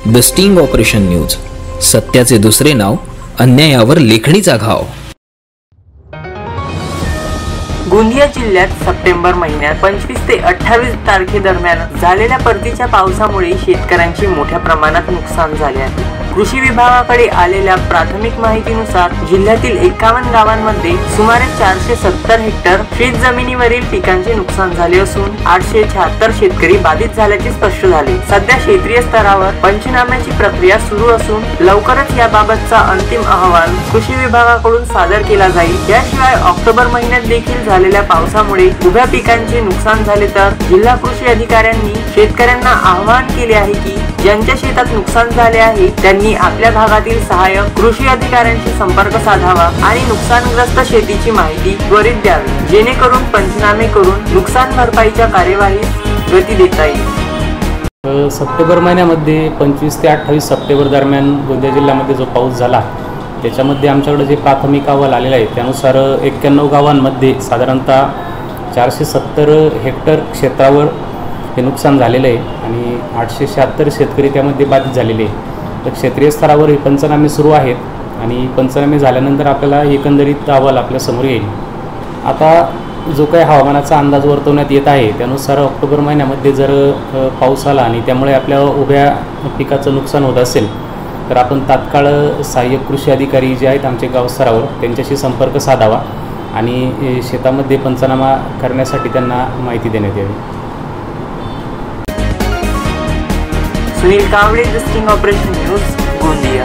The sting operation news, सत्याचे दुसरे नाव, अन्यायावर लेखणीचा घाव। गोंदिया जिल्ह्यात सप्टेंबर महिन्यात 25 ते 28 तारखेदरम्यान झालेल्या परतीच्या पावसामुळे शेतकऱ्यांचे मोठ्या प्रमाणात नुकसान झाले आहे। कृषी विभागाकडे आलेल्या प्राथमिक माहितीनुसार जिल्ह्यातील 51 गावांमध्ये सुमारे 470 हेक्टर शेत जमिनीवरील पिकांचे नुकसान झाले असून 876 शेतकरी बाधित झाल्याचे स्पष्ट झाले। सध्या क्षेत्रीय स्तरावर पंचनाम्याची प्रक्रिया सुरू असून लवकरच याबाबतचा अंतिम अहवाल कृषी विभागाकडून सादर केला जाईल। याशिवाय ऑक्टोबर महिन्यात देखील झालेल्या पावसामुळे उभ्या पिकांचे नुकसान झाले तर जिल्हा कृषी अधिकाऱ्यांनी शेतकऱ्यांना आवाहन केले आहे की ज्यांच्या शेतात नुकसान झाले आहे त्यांनी आपल्या भागातील सहाय्यक कृषी अधिकाऱ्यांशी संपर्क साधावा आणि नुकसानग्रस्त शेतीची माहिती त्वरित द्यावी, जेणेकरून पंचनामे करून नुकसान भरपाईच्या कार्यवाहीस गती देता येईल। सप्टेंबर महिन्यामध्ये 25 ते 28 सप्टेंबर दरम्यान गोंदिया जिल्ह्यामध्ये जो पाऊस झाला त्याच्यामध्ये आमच्याकडे जे प्राथमिक अहवाल आलेला आहे त्यानुसार 91 गावांमध्ये साधारणतः 470 हेक्टर क्षेत्रावर हे नुकसान झालेलं आहे आणि 876 शेतकरी त्यामध्ये बाधित झालेले आहे। तर क्षेत्रीय स्तरावर हे पंचनामे सुरू आहेत आणि पंचनामे झाल्यानंतर आपल्याला एकंदरीत अहवाल आपल्यासमोर येईल। आता जो काही हवामानाचा अंदाज वर्तवण्यात येत आहे त्यानुसार ऑक्टोबर महिन्यामध्ये जर पाऊस आला आणि त्यामुळे आपल्या उभ्या पिकाचं नुकसान होत असेल तर आपण तात्काळ सहाय्यक कृषी अधिकारी जे आहेत आमचे गाव स्तरावर त्यांच्याशी संपर्क साधावा आणि शेतामध्ये पंचनामा करण्यासाठी त्यांना माहिती देण्यात यावी। Sunil Kawale, the sting operation news, Gondia.